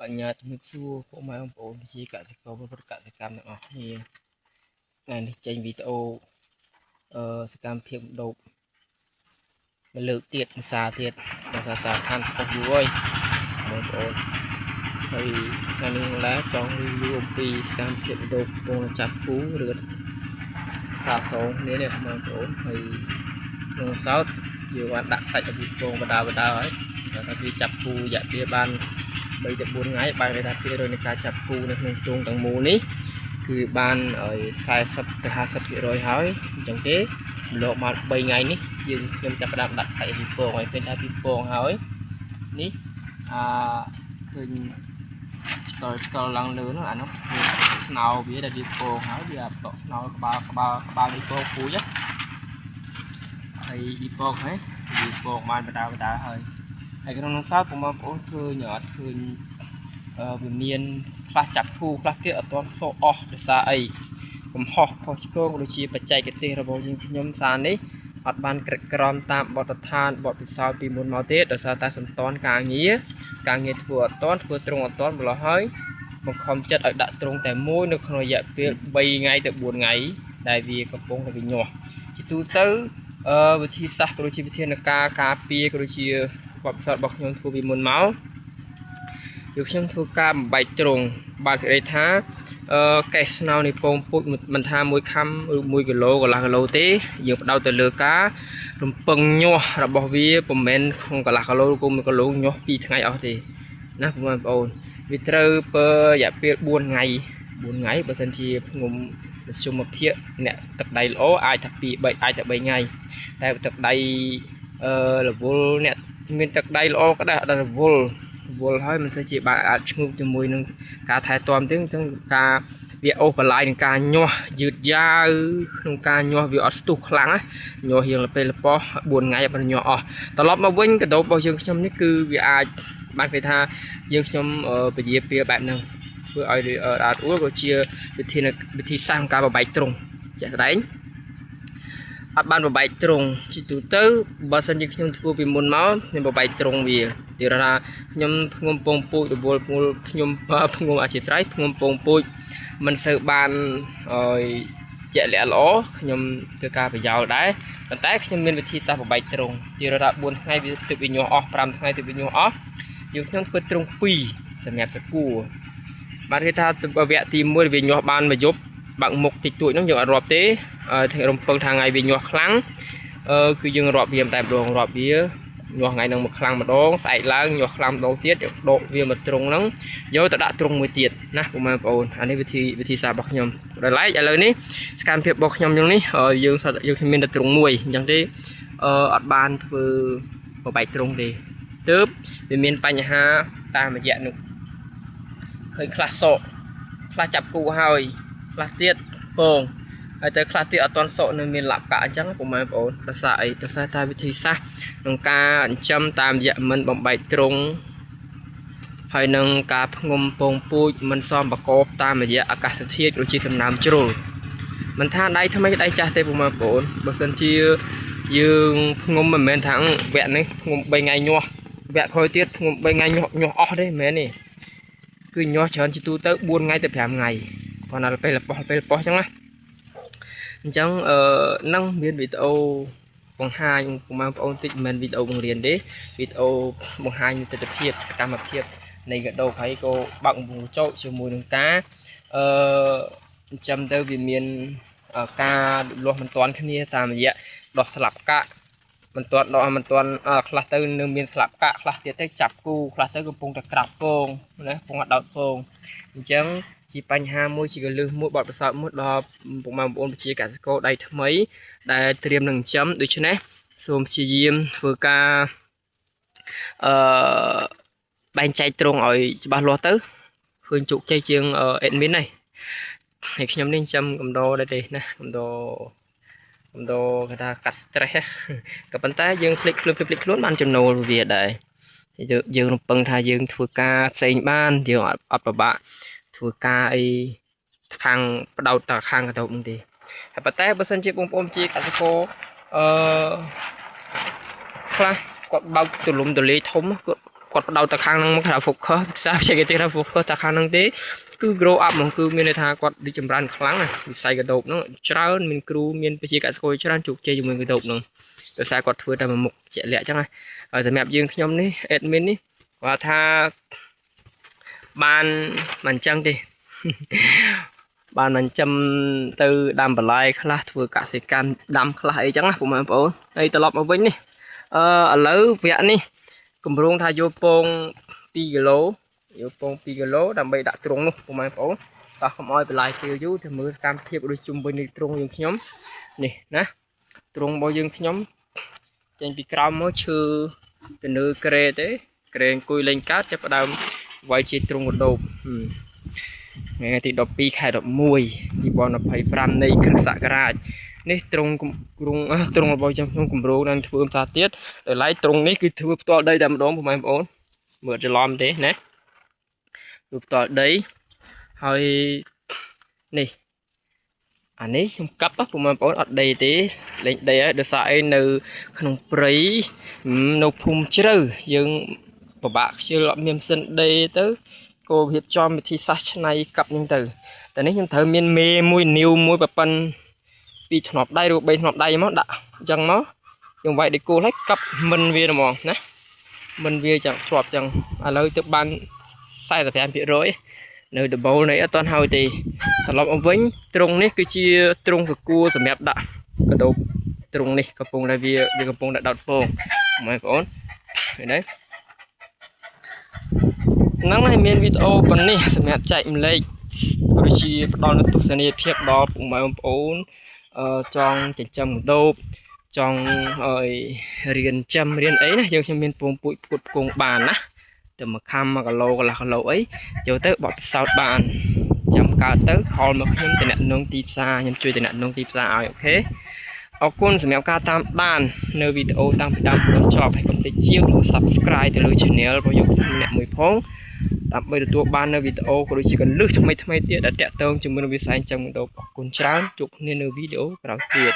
nhà nước xưa của mấy ông bố chỉ cả thì có bất cả thì cam nữa thì ngày này tranh video cam phim đục lực tiệt xa tiệt và ta than không vui mấy bố thì ngày này lá trong review pi cam phim đục con chặt phú được xa số nếu này mấy bố thì con sáu nhiều bạn đặt sạch ở video và đào ấy và ta đi chặt phú dạ bia ban bây giờ 4 ngày bài này là phía rồi người chặt phù này trong tầng mù níคือบ้าน40 ទៅ 50% ហើយអញ្ចឹងទេលោកមក 3 ថ្ងៃនេះយើងខ្ញុំចាប់ផ្ដើមដាក់ថៃពីពងឲ្យឃើញថាពីពងហើយនេះឃើញឆ្កល់ឡើងលើនោះអានោះស្នោវាដែលពីពងហើយវាបកស្នោក្បាលពីពងពូជហើយពីពងហើយពីពងបានបដាហើយក្នុងនោះសោតបងប្អូនឃើញអត់ឃើញវាមានខ្លះចាប់ភូខ្លះទៀតអត់ទាន់សូអស់ដោយសារអីកំហុសខុសឆ្គងដូចជាបច្ចេកទេសរបស់យើងខ្ញុំសារនេះអត់បានក្រិតក្រមតាមបទដ្ឋានបទពិសោធន៍ពីមុនមកទេដោយសារតែសំតនការងារធ្វើអត់ទាន់ធ្វើត្រង់អត់ទាន់ម្ល៉េះហើយបង្ខំចិត្តឲ្យដាក់ត្រង់តែមួយនៅក្នុងរយៈពេល3ថ្ងៃទៅ4ថ្ងៃដែលវាកំពុងតែវាញាស់ជាទូទៅវិធីសាស្ត្រក៏ដូចជាវិធានការពារក៏ដូចជាបទពិសោធន៍របស់ខ្ញុំធ្វើពីមុនមកយកខ្ញុំធ្វើការបំបែកត្រង់បានសេចក្តីថាកេះស្នោនៃពងពូជមិនថា1ខាំឬ1គីឡូកន្លះគីឡូទេយើងផ្ដោតទៅលើការរំពឹងញាស់របស់វាមិនមែនក្នុងកន្លះគីឡូឬ1គីឡូញាស់2ថ្ងៃអស់ទេណាបងប្អូនវាត្រូវប្រើរយៈពេល4ថ្ងៃបើសិនជាខ្ញុំមធ្យមភាពអ្នកទឹកដៃល្អអាចថា2 អាចថា3ថ្ងៃតែទឹកដៃរវល់អ្នកមានទឹកដៃល្អក៏ដែរអត់រវល់ហើយមិនសូវជាបានអាចឈ្ងុបជាមួយនឹងការថែទាំទេអញ្ចឹងការវាអូសបន្លាយនឹងការញាស់យឺតយ៉ាវក្នុងការញាស់វាអត់ស្ទុះខ្លាំងណាញាស់រៀងលពេលលប៉ោះ4ថ្ងៃបានញាស់អស់ត្រឡប់មកវិញកដោបរបស់យើងខ្ញុំនេះគឺវាអាចបានគេថាយើងខ្ញុំពជាពីបែបហ្នឹងធ្វើឲ្យអាចអួលក៏ជាវិធីសាស្ត្រការបំបែកត្រង់ចាស់ស្ដែងអត់បានបំបែកត្រង់ជាទូទៅបើសិនជាខ្ញុំធ្វើពីមុនមកខ្ញុំបំបែកត្រង់វាទីរថាខ្ញុំធ្ងន់ពងពូជរវល់ខ្ញុំធ្ងន់អធិស្ស្រ័យធ្ងន់ពងពូជមិនសូវបានឲ្យជាក់លាក់ល្អខ្ញុំធ្វើការប្រយោលដែរប៉ុន្តែខ្ញុំមានវិធីសាស្ត្របំបែកត្រង់ទីរថា4ថ្ងៃវាទឹកវាញាស់អស់5ថ្ងៃទឹកវាញាស់អស់យើងខ្ញុំធ្វើត្រង់2សម្រាប់សកួរបានគេថាវគ្គទី1វាញាស់បានមួយយប់បាក់មុខតិចតួចហ្នឹងយើងអត់រាប់ទេរំពឹងថាថ្ងៃវាញាស់ខ្លាំងគឺយើងរាប់វាតែម្ដងរាប់វាញាស់ថ្ងៃហ្នឹងមកខ្លាំងម្ដងស្អែកឡើងញាស់ខ្លាំងម្ដងទៀតដកវាមកត្រង់ហ្នឹងយកទៅដាក់ត្រង់មួយទៀតណាបងប្អូនអានេះវិធីសាស្ត្ររបស់ខ្ញុំដល់ឡែកឥឡូវនេះសកម្មភាពរបស់ខ្ញុំយ៉ាងនេះយើងមានតែត្រង់មួយអញ្ចឹងទេអត់បានធ្វើបបែកត្រង់ទេទើបវាមានបញ្ហាតាមរយៈនោះឃើញខ្លះសក់ខ្លះចាប់គូហើយខ្លះទៀតពងហើយទៅខ្លះទៀតអត់ទាន់សក់នៅមានលក្ខណៈអញ្ចឹងបងប្អូនដោយសារអីដោយសារតែវិធីសាស្ត្រក្នុងការចិញ្ចឹមតាមរយៈមិនបំបែកត្រង់ហើយនឹងការផ្ងុំពងពូជមិនសមប្រកបតាមរយៈអាកាសធាតុដូចជាសំណើមជ្រុលមិនថាដៃថ្មីដៃចាស់ទេបងប្អូនបើសិនជាយើងផ្ងុំមិនមែនថាវគ្គនេះផ្ងុំ3ថ្ងៃញាស់វគ្គក្រោយទៀតផ្ងុំ3ថ្ងៃញាស់អស់ទេមិនមែនទេគឺញាស់ច្រើនជាទូទៅ4ថ្ងៃទៅ5ថ្ងៃប៉ុន្តែពេលប៉ុសអញ្ចឹងណាអញ្ចឹងនឹងមានវីដេអូបង្ហាញបងប្អូនតិចមិនមែនវីដេអូបង្រៀនទេវីដេអូបង្ហាញទស្សនវិជ្ជាសកម្មភាពនៃកដោហើយក៏បាក់វងចោកជាមួយនឹងការចិញ្ចឹមទៅវាមានការលាស់មិនទាន់គ្នាតាមរយៈដោះស្លាប់កាក់មិនទាន់ខ្លះទៅនៅមានស្លាប់កាក់ខ្លះទៀតទៅចាប់គូខ្លះទៅកំពុងតែក្រាបពងណាកំពុងតែដោតពងអញ្ចឹងជាបញ្ហាមួយជាកលឹះមួយបទពិសោធន៍មួយដល់បងប្អូនប្រជាកសិករដៃថ្មីដែលត្រៀមនឹងចិញ្ចឹមដូច្នេះសូមព្យាយាមធ្វើការបែងចែកត្រង់ឲ្យច្បាស់លាស់ទៅឃើញជោគជ័យជាងអេដមីនហើយខ្ញុំនេះចិញ្ចឹមកំដរដែរទេណាកំដរគេថាកាត់ stress ក៏ប៉ុន្តែយើងភ្លេចខ្លួនបានចំណូលវាដែរយើងរំពឹងថាយើងធ្វើការផ្សេងបានយើងអត់ពិបាកធ្វើការអីខាងបដោតតែខាងកដោបនោះទេហើយប៉ុន្តែបើសិនជាបងប្អូនជាកសិករខ្លះគាត់បើកទូលំទូលាយធំគាត់ គាត់បដោតទៅខាងហ្នឹងមកថា focus សាជាគេថា focus ទៅខាងហ្នឹងទេគឺ grow up ហ្មងគឺមានន័យថាគាត់រីកចម្រើនខ្លាំងណាវិស័យកដោបហ្នឹងច្រើនមានគ្រូមានវិជាកសិករច្រើនជោគជ័យជាមួយកដោបហ្នឹងដោយសារគាត់ធ្វើតែមួយមុខជាក់លាក់អញ្ចឹងណាហើយសម្រាប់យើងខ្ញុំនេះ admin នេះគាត់ថាបានមិនអញ្ចឹងទេ បានមិនចាំទៅដាំបន្លែខ្លះធ្វើកសិកម្មដាំខ្លះអីចឹងណាបងប្អូនហើយត្រឡប់មកវិញនេះឥឡូវវគ្គនេះគម្រោងថាយកពង2គីឡូយកពង2គីឡូដើម្បីដាក់ទ្រុងនោះបងប្អូនតោះកុំឲ្យបន្លែពេលយូរទៅមើលសកម្មភាពដូចជុំវិញនេះទ្រុងយើងខ្ញុំនេះណាទ្រុងរបស់យើងខ្ញុំចេញពីក្រោមមកឈើទៅលើក្រែទេក្រែអង្គុយលេងកើតចាប់ផ្ដើមវាយជាទ្រុងកដោបថ្ងៃទី12ខែ11 2025នៃគ្រិស្តសករាជនេះទ្រុងរបស់ខ្ញុំគម្រោងនឹងធ្វើផ្សារទៀតដោយឡែកទ្រុងនេះគឺធ្វើផ្ទាល់ដីតែម្ដងបងប្អូនមើលច្រឡំទេណាធ្វើផ្ទាល់ដីហើយនេះអានេះខ្ញុំកាប់បងប្អូនអត់ដីទេលេងដីហើយដោយសារអីនៅក្នុងព្រៃនៅភូមិជ្រៅយើងពិបាកខ្ជិលអត់មានម៉ាស៊ីនដីទៅក៏រៀបចំវិធីសាស្ត្រឆ្នៃកាប់ហ្នឹងទៅតែនេះខ្ញុំត្រូវមានមេមួយនីវមួយប្រព័ន្ធ2ធ្នាប់ដៃឬ3ធ្នាប់ដៃមកដាក់អញ្ចឹងមកខ្ញុំវាយដេកគោលហើយកាប់មិនវាហ្មងណាមិនវាចឹងជាប់ចឹងឥឡូវទៅបាន 45% នៅដបូលនេះអត់ទាន់ហើយទេត្រឡប់មកវិញទ្រុងនេះគឺជាទ្រុងសកួរសម្រាប់ដាក់កដោបទ្រុងនេះកំពុងតែវាកំពុងតែដោតពងបងប្អូនឃើញទេហ្នឹងហើយមានវីដេអូប៉ុណ្នេះសម្រាប់ចែកម្លែកក៏ជាផ្ដល់នូវទស្សនីយភាពដល់ពុកម៉ែបងប្អូនចង់ចិញ្ចឹមកដោបចង់ឲ្យរៀនចាំរៀនអីណាយើងខ្ញុំមានពងពួយផ្គត់ផ្គង់បានណាទៅមួយខាំ1គីឡូកន្លះគីឡូអីចូលទៅបត់ពិសោធន៍បានចាំកើតទៅខលមកខ្ញុំតំណងទីផ្សារខ្ញុំជួយតំណងទីផ្សារឲ្យអូខេអរគុណសម្រាប់ការតាមដាននៅវីដេអូតាំងពីដើមដល់ចប់ហើយកុំភ្លេចជាវឬ Subscribe ទៅលើ Channel របស់យើងអ្នកមួយផងដើម្បីទទួលបាននៅវីដេអូក៏ដូចជាកន្លឹះថ្មីៗទៀតដែលតាក់ទងជាមួយនឹងវិស័យចិញ្ចឹមកដោបអរគុណច្រើនជួបគ្នានៅវីដេអូក្រោយទៀត